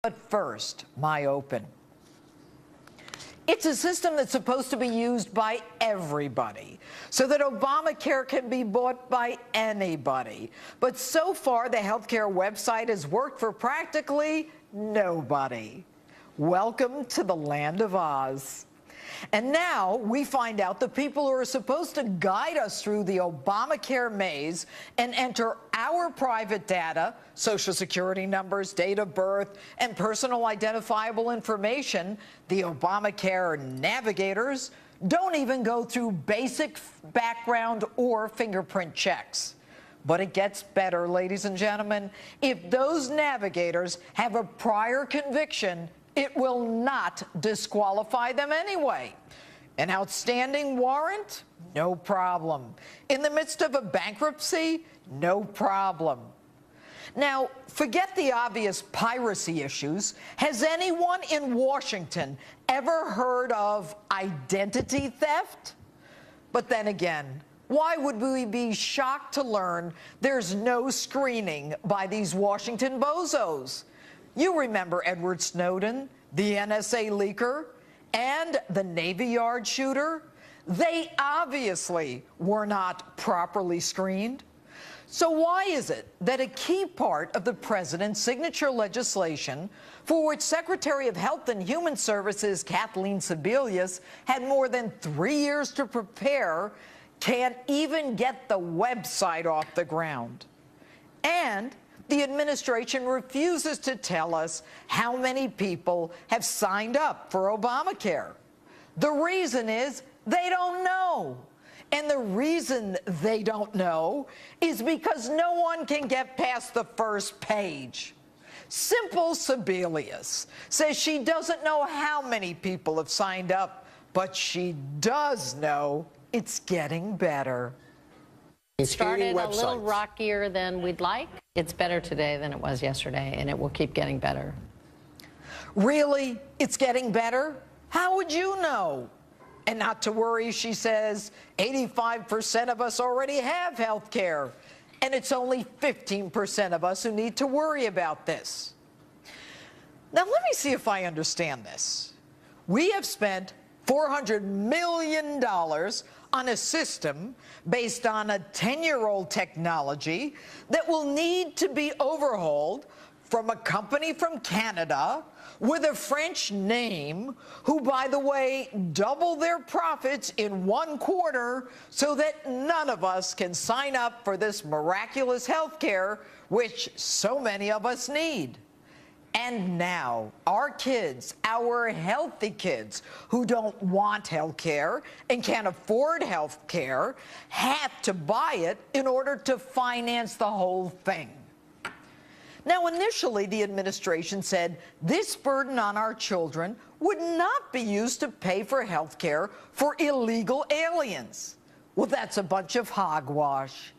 But first, MyOpen. It's a system that's supposed to be used by everybody so that Obamacare can be bought by anybody. But so far, the healthcare website has worked for practically nobody. Welcome to the land of Oz. And now we find out the people who are supposed to guide us through the Obamacare maze and enter our private data, Social Security numbers, date of birth, and personal identifiable information, the Obamacare navigators, don't even go through basic background or fingerprint checks. But it gets better, ladies and gentlemen. If those navigators have a prior conviction, it will not disqualify them anyway. An outstanding warrant? No problem. In the midst of a bankruptcy? No problem. Now, forget the obvious piracy issues. Has anyone in Washington ever heard of identity theft? But then again, why would we be shocked to learn there's no screening by these Washington bozos? You remember Edward Snowden, the NSA leaker, and the Navy Yard shooter? They obviously were not properly screened. So why is it that a key part of the president's signature legislation, for which Secretary of Health and Human Services Kathleen Sebelius had more than 3 years to prepare, can't even get the website off the ground? And the administration refuses to tell us how many people have signed up for Obamacare. The reason is they don't know. And the reason they don't know is because no one can get past the first page. Simple Sebelius says she doesn't know how many people have signed up, but she does know it's getting better. It started a little rockier than we'd like. It's better today than it was yesterday, and it will keep getting better. Really? It's getting better? How would you know? And not to worry, she says, 85% of us already have health care, and it's only 15% of us who need to worry about this. Now, let me see if I understand this. We have spent $400 million on a system based on a 10-year-old technology that will need to be overhauled from a company from Canada with a French name who, by the way, double their profits in 1 quarter so that none of us can sign up for this miraculous health care, which so many of us need. And now, our kids, our healthy kids who don't want health care and can't afford health care, have to buy it in order to finance the whole thing. Now, initially, the administration said this burden on our children would not be used to pay for health care for illegal aliens. Well, that's a bunch of hogwash.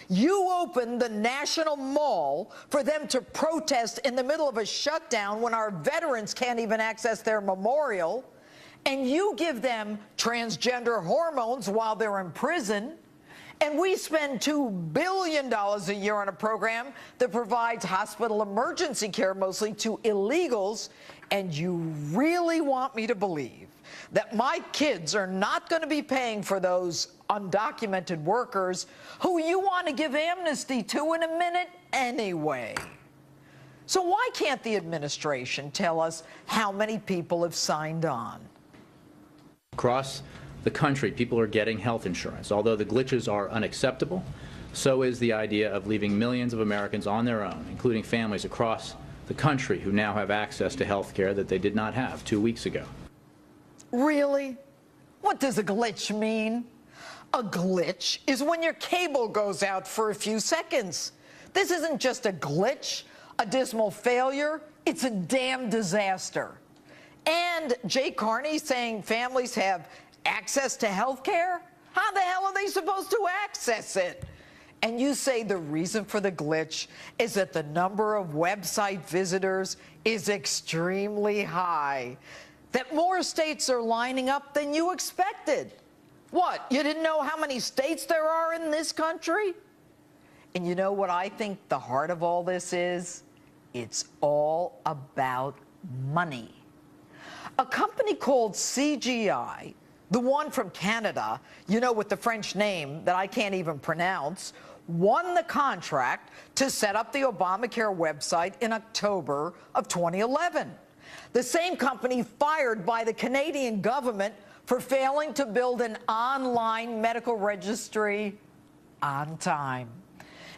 You open the National Mall for them to protest in the middle of a shutdown when our veterans can't even access their memorial, and you give them transgender hormones while they're in prison, and we spend $2 billion a year on a program that provides hospital emergency care mostly to illegals, and you really want me to believe that my kids are not going to be paying for those undocumented workers who you want to give amnesty to in a minute anyway. So why can't the administration tell us how many people have signed on? Across the country, people are getting health insurance. Although the glitches are unacceptable, so is the idea of leaving millions of Americans on their own, including families across the country who now have access to health care that they did not have 2 weeks ago. Really? What does a glitch mean? A glitch is when your cable goes out for a few seconds. This isn't just a glitch, a dismal failure. It's a damn disaster. And Jay Carney saying families have access to health care? How the hell are they supposed to access it? And you say the reason for the glitch is that the number of website visitors is extremely high, that more states are lining up than you expected. What, you didn't know how many states there are in this country? And you know what I think the heart of all this is? It's all about money. A company called CGI, the one from Canada, you know, with the French name that I can't even pronounce, won the contract to set up the Obamacare website in October of 2011. The same company fired by the Canadian government for failing to build an online medical registry on time.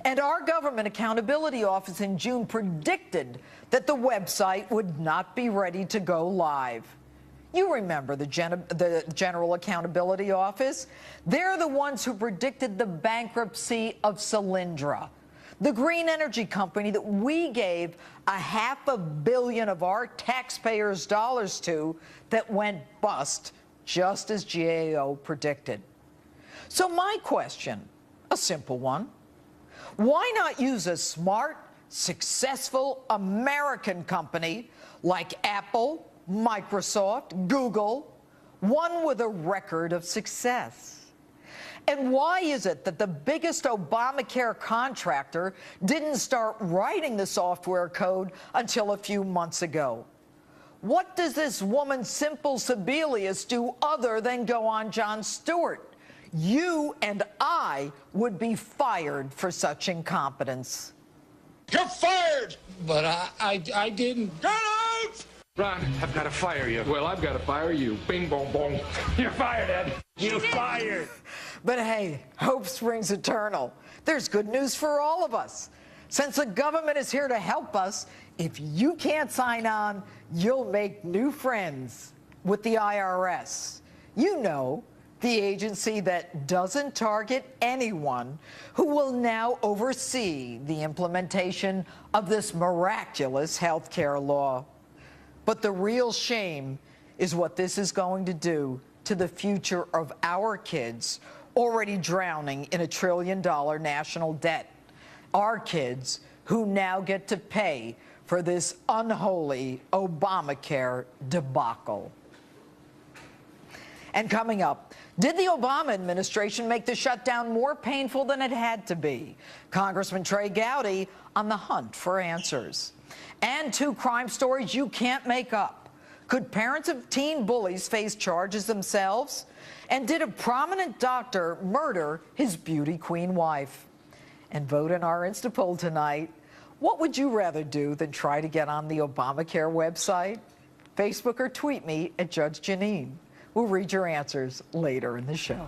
And our Government Accountability Office in June predicted that the website would not be ready to go live. You remember the General Accountability Office? They're the ones who predicted the bankruptcy of Solyndra, the green energy company that we gave $500 million of our taxpayers' dollars to, that went bust, just as GAO predicted. So my question, a simple one: why not use a smart, successful American company like Apple, Microsoft, Google, one with a record of success? And why is it that the biggest Obamacare contractor didn't start writing the software code until a few months ago? What does this woman, Simple Sebelius, do other than go on Jon Stewart? You and I would be fired for such incompetence. You're fired! But I didn't. Get out! Ron, I've got to fire you. Well, I've got to fire you. Bing, bong, bong. You're fired, Ed. You're fired! But hey, hope springs eternal. There's good news for all of us. Since the government is here to help us, if you can't sign on, you'll make new friends with the IRS. You know, the agency that doesn't target anyone, who will now oversee the implementation of this miraculous health care law. But the real shame is what this is going to do to the future of our kids, already drowning in $1 trillion national debt. Our kids who now get to pay for this unholy Obamacare debacle. And coming up, did the Obama administration make the shutdown more painful than it had to be? Congressman Trey Gowdy on the hunt for answers. And 2 crime stories you can't make up. Could parents of teen bullies face charges themselves? And did a prominent doctor murder his beauty queen wife? And vote in our Instapoll tonight. What would you rather do than try to get on the Obamacare website? Facebook or tweet me at Judge Jeanine. We'll read your answers later in the show.